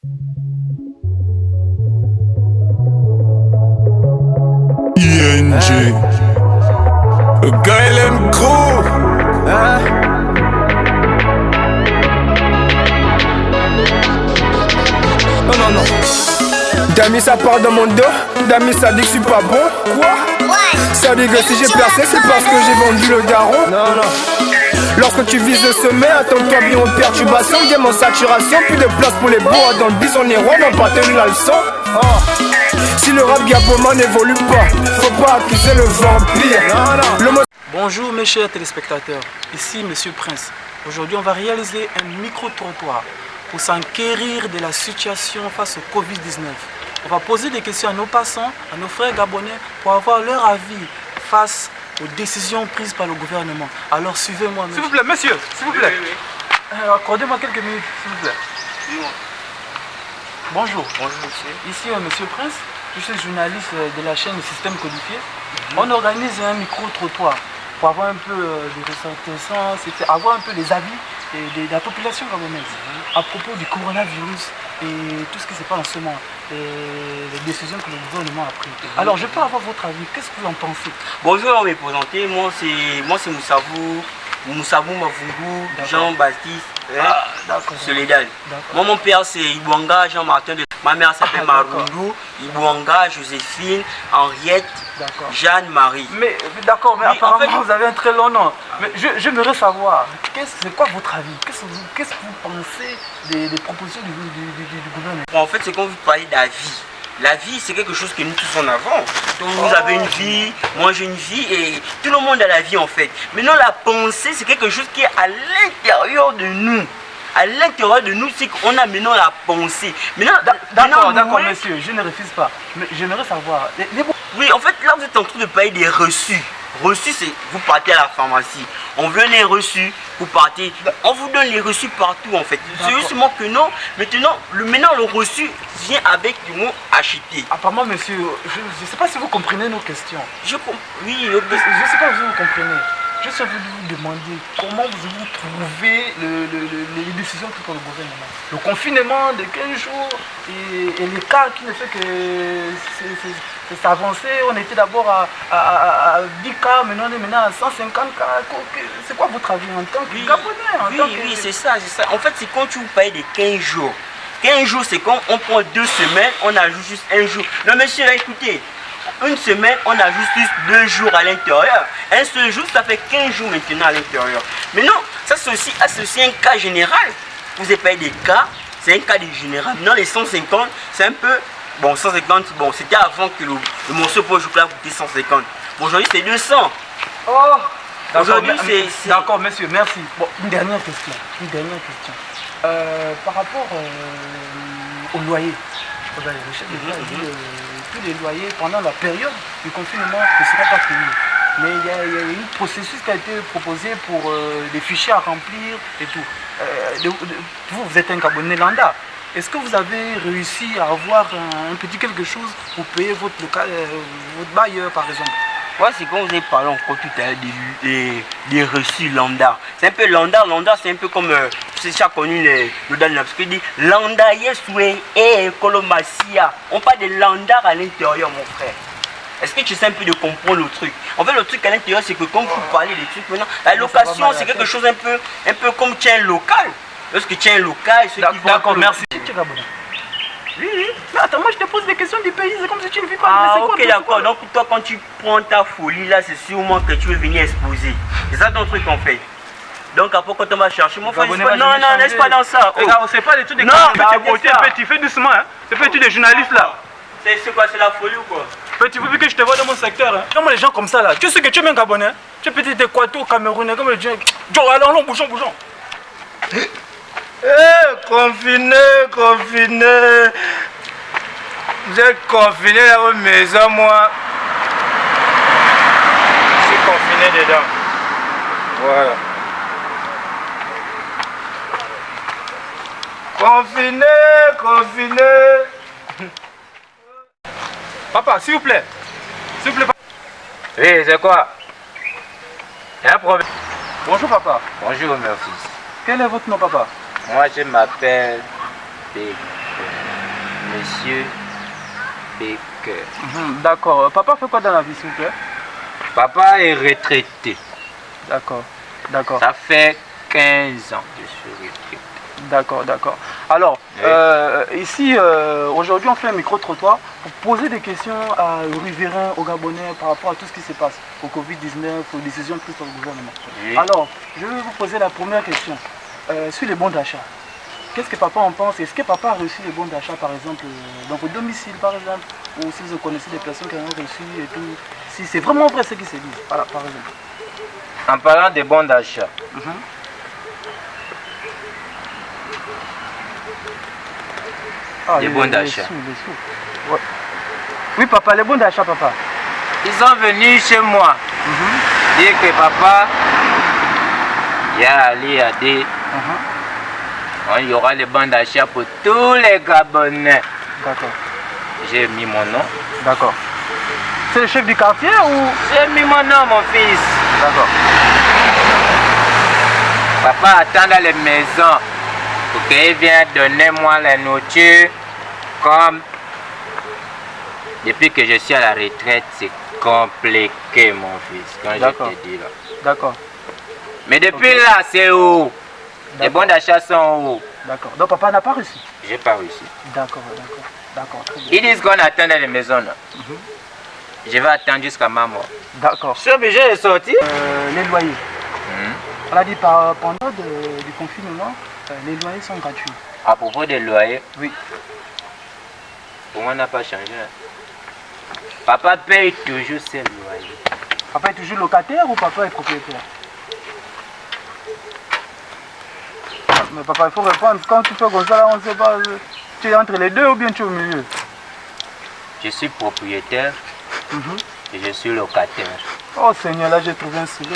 ING. KLM Crew. Non. Dami, ça part dans mon dos. Dami, ça dit que je suis pas bon. Quoi? Ça dit que si j'ai percé, c'est parce que j'ai vendu le daron. Non. Lorsque tu vises le sommet, attends-toi bien aux perturbations, game en saturation, plus de place pour les bois. Dans le bus, on est roi, on n'a pas tenu la leçon. Si le rap gabonais n'évolue pas, faut pas accuser le vampire. Bonjour mes chers téléspectateurs, ici Monsieur Prince. Aujourd'hui on va réaliser un micro-trottoir pour s'enquérir de la situation face au Covid-19. On va poser des questions à nos passants, à nos frères gabonais pour avoir leur avis face aux décisions prises par le gouvernement. Alors suivez-moi. S'il vous plaît, monsieur, s'il vous plaît. Accordez-moi quelques minutes, s'il vous plaît. Bonjour. Bonjour monsieur. Ici Monsieur Prince, je suis journaliste de la chaîne Système Codifié. On organise un micro-trottoir pour avoir un peu de ressentissements, avoir un peu les avis de la population gabonaise à propos du coronavirus et tout ce qui se passe en ce moment, les décisions que le gouvernement a prises. Alors je peux avoir votre avis, qu'est-ce que vous en pensez? Bonjour, on va me présenter, moi c'est Moussavou Mavungu, Jean-Baptiste, Soledad. Moi mon père c'est Ibouanga, Jean-Martin, ma mère s'appelle Marundu, Ibouanga, Joséphine, Henriette, Jeanne-Marie. Mais d'accord, mais oui, apparemment en fait, vous avez un très long nom. Mais j'aimerais savoir, c'est quoi votre avis? Qu'est-ce que vous pensez des propositions du gouvernement? En fait c'est quand vous parlez d'avis. La vie, c'est quelque chose que nous tous en avons. Donc, vous avez une vie, moi j'ai une vie et tout le monde a la vie en fait. Maintenant, la pensée, c'est quelque chose qui est à l'intérieur de nous. À l'intérieur de nous, c'est qu'on a maintenant la pensée. D'accord, monsieur, je ne refuse pas. Mais j'aimerais savoir. Oui, en fait, là, vous êtes en train de parler des reçus. Reçus, c'est vous partez à la pharmacie. On veut les reçus, vous partez. On vous donne les reçus partout en fait. C'est justement que non. Maintenant, le reçu vient avec du mot acheter. Apparemment, monsieur, je ne sais pas si vous comprenez nos questions. Oui, je ne sais pas si vous comprenez. Je suis envie de vous demander comment vous trouvez les décisions prises par le gouvernement. Le confinement de 15 jours et les cas qui ne fait que s'avancer. On était d'abord à 10 cas, maintenant on est maintenant à 150 cas. C'est quoi votre avis en tant que Gabonais? Oui, c'est ça. En fait, c'est quand tu vous parles de 15 jours. 15 jours, c'est quand on prend 2 semaines, on ajoute juste un jour. Non, monsieur, là, écoutez. Une semaine, on ajoute juste 2 jours à l'intérieur. Un seul jour, ça fait 15 jours maintenant à l'intérieur. Mais non, ça c'est aussi un cas général. Vous avez pas des cas, c'est un cas de général. Non, les 150, c'est un peu... Bon, 150, bon, c'était avant que le morceau pour chocolat coûtait 150. Bon, aujourd'hui, c'est 200. Oh, aujourd'hui, c'est... D'accord, monsieur, merci. Bon, une dernière question. Par rapport au loyer. Le chef de l'État dit tous les loyers pendant la période du confinement ne seront pas payés. Mais il y a un processus qui a été proposé pour des fichiers à remplir et tout. Vous êtes un Gabonais lambda. Est-ce que vous avez réussi à avoir un petit quelque chose pour payer votre bailleur par exemple? Ouais, c'est quand vous avez parlé encore tout à l'heure des reçus lambda. C'est un peu lambda, c'est un peu comme, c'est déjà connu le Dan parce qu'il dit lambda yesoué et colomacia. On parle de lambda à l'intérieur, mon frère. Est-ce que tu sais un peu de comprendre le truc? En fait, le truc à l'intérieur, c'est que comme vous parlez des trucs maintenant, la location, c'est quelque chose un peu comme tu as un local. Lorsque tu as un local, ceux qui vont... D'accord, merci. Oui. Mais attends, moi je te pose des questions du pays, c'est comme si tu ne vis pas. Ah, ok, d'accord. Donc toi, quand tu prends ta folie là, c'est sûrement que tu veux venir exposer. C'est ça ton truc en fait. Donc après, quand on va chercher, mon frère, non, laisse pas dans ça. C'est pas des trucs de non, tu fais doucement, hein. C'est pas des journalistes là. C'est quoi, c'est la folie ou quoi? Petit, vu que je te vois dans mon secteur, hein. Comment les gens comme ça là? Tu sais que tu es même Gabonais? Tu es petit Équateur, Camerounais, comme les gens. Allons, bouchons. Confiné. Vous êtes confiné dans votre maison, moi. Je suis confiné dedans. Voilà. Confiné. Papa, s'il vous plaît. Papa. Oui, c'est quoi? Il y a un problème. Bonjour papa. Bonjour, mon fils. Quel est votre nom papa? Moi, je m'appelle P. Monsieur Baker. D'accord. Papa fait quoi dans la vie, s'il vous plaît? Papa est retraité. D'accord. D'accord. Ça fait 15 ans que je suis retraité. D'accord, d'accord. Alors, Oui. ici, aujourd'hui, on fait un micro-trottoir pour poser des questions à riverains, aux Gabonais par rapport à tout ce qui se passe, au Covid-19, aux décisions prises par le gouvernement. Oui. Alors, je vais vous poser la première question sur les bons d'achat. Qu'est-ce que papa en pense? Est-ce que papa a reçu les bons d'achat, par exemple, dans vos domiciles, par exemple, ou si vous connaissez des personnes qui en ont reçu et tout? Si c'est vraiment vrai ce qui se dit, voilà, par exemple. En parlant des bons d'achat, Ah, les bons d'achat. Ouais. Oui, papa, les bons d'achat, papa. Ils sont venus chez moi dire que papa, il y a allé à des... Il y aura les bons d'achat pour tous les Gabonais. D'accord. J'ai mis mon nom. D'accord. C'est le chef du quartier ou... J'ai mis mon nom, mon fils. D'accord. Papa attend dans les maisons pour qu'il vienne donner moi la nourriture. Comme depuis que je suis à la retraite, c'est compliqué, mon fils, quand je te dis là. D'accord. Mais depuis là, c'est où? Les bons d'achat sont où? D'accord. Donc papa n'a pas reçu? J'ai pas réussi. D'accord, d'accord. D'accord, très bien. Ils disent qu'on attend dans les maisons là. Je vais attendre jusqu'à ma mort. D'accord. Je suis obligé de sortir. Les loyers. On a dit pendant du confinement, les loyers sont gratuits. À propos des loyers, Oui. pour moi, on n'a pas changé. Papa paye toujours ses loyers. Papa est toujours locataire ou papa est propriétaire? Mais papa, il faut répondre. Quand tu fais comme ça, là, on ne sait pas. Tu es entre les deux ou bien tu es au milieu? Je suis propriétaire et je suis locataire. Oh Seigneur, là j'ai trouvé un sujet.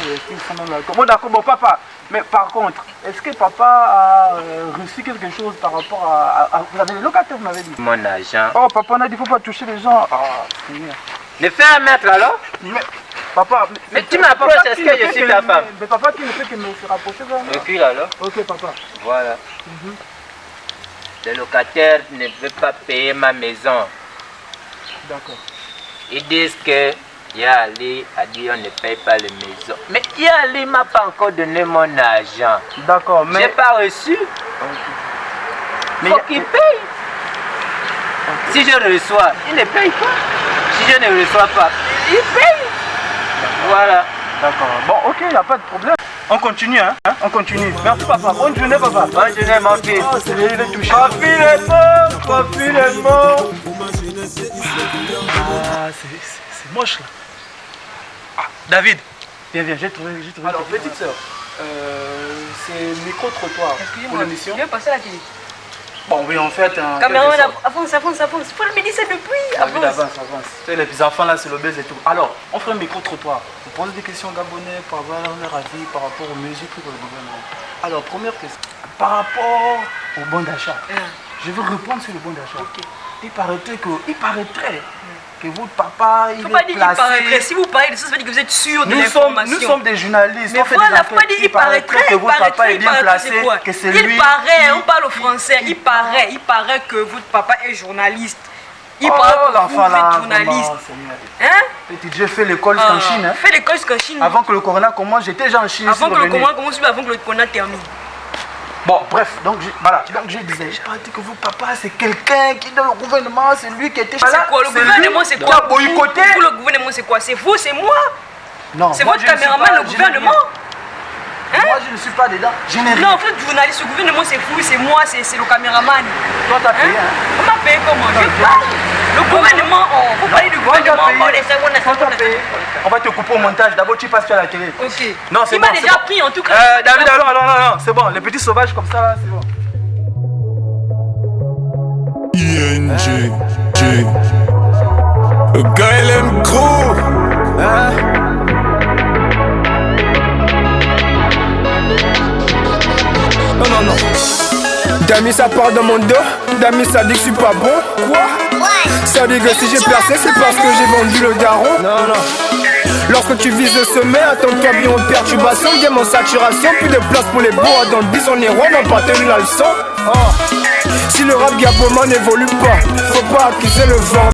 Bon d'accord, bon papa. Mais par contre, est-ce que papa a reçu quelque chose par rapport à... Vous avez les locataires, vous m'avez dit? Mon agent. Oh papa, on a dit qu'il ne faut pas toucher les gens. Ah Seigneur. Ne fais un mètre alors. Mais papa... Mais tu m'approches, est-ce que je suis ta femme? Mais papa qui ne fait que me se rapprocher vers moi. Recule alors. Ok papa. Voilà. Le locataire ne veut pas payer ma maison. D'accord. Ils disent que Yali a dit on ne paye pas les maisons. Mais Yali ne m'a pas encore donné mon argent. D'accord, mais... J'ai pas reçu. Mais faut qu'il paye. Si je reçois, il ne paye pas. Si je ne reçois pas, il paye. Voilà. D'accord. Bon, ok, il n'y a pas de problème. On continue, hein? On continue. Merci papa. Bonne journée papa. Bonne journée mon fils. Oh, c'est bien, il est touché. Confinement. Ah, c'est moche là. Ah, David. Viens, j'ai trouvé. Alors, petite soeur, c'est micro-trottoir pour l'émission. Je vais passer à la télé. Bon, oui, en fait, un... Caméraman, avance. Faut le médecin depuis. David, avance. Tu sais, les petits enfants là, c'est le buzz et tout. Alors, on fait un micro-trottoir. On pose des questions aux Gabonais pour avoir leur avis par rapport aux mesures prises par le gouvernement. Alors, première question. Par rapport au bon d'achat, je veux répondre sur le bon d'achat. Ok. Il paraîtrait que votre papa, il Faut pas est dire il placé... paraîtrait. Si vous parlez de ça, ça veut dire que vous êtes sûr de Nous l'information. sommes des journalistes. Mais on fait voilà, des faut pas enquêtes. dire il paraîtrait, que votre papa est bien placé, c'est quoi? que c'est lui... Il paraît, on parle au français, il paraît que votre papa est journaliste. Il paraît que vous êtes journaliste. Hein? Petit, j'ai fait l'école en Chine. Hein? Fais l'école en Chine. Avant que le corona commence, j'étais déjà en Chine. Avant que le corona commence, avant que le corona termine. Bon, bref, donc je disais, j'ai pas dit que votre papa c'est quelqu'un qui est dans le gouvernement, c'est lui qui était... C'est quoi? Le gouvernement c'est quoi? Qui a boycotté. Vous, le gouvernement c'est quoi? C'est vous, c'est moi? Non, c'est votre caméraman, le gouvernement? Hein? Moi je ne suis pas dedans, je n'ai rien. Non, en fait, journaliste, le gouvernement c'est vous, c'est moi, c'est le caméraman. Toi t'as payé, hein? On m'a payé comment? Je parle. Le gouvernement, vous parlez du gouvernement, on va te couper au montage, d'abord tu passes sur la télé. Ok. Non, c'est il bon, m'a déjà pris en tout cas. David, non, c'est bon, les petits sauvages comme ça là, c'est bon. ING, le gars il aime gros, hein? Non. Dami ça part dans mon dos, Dami ça dit que je suis pas bon. Quoi? Ça dit que si j'ai percé c'est parce que j'ai vendu le daron. Non. Lorsque tu vises le sommet, attends-toi bien aux perturbations, bien en saturation, plus de place pour les bois dans le bison les rois n'ont pas tenu la leçon. Si le rap Diablement n'évolue pas. Faut pas accuser le vent.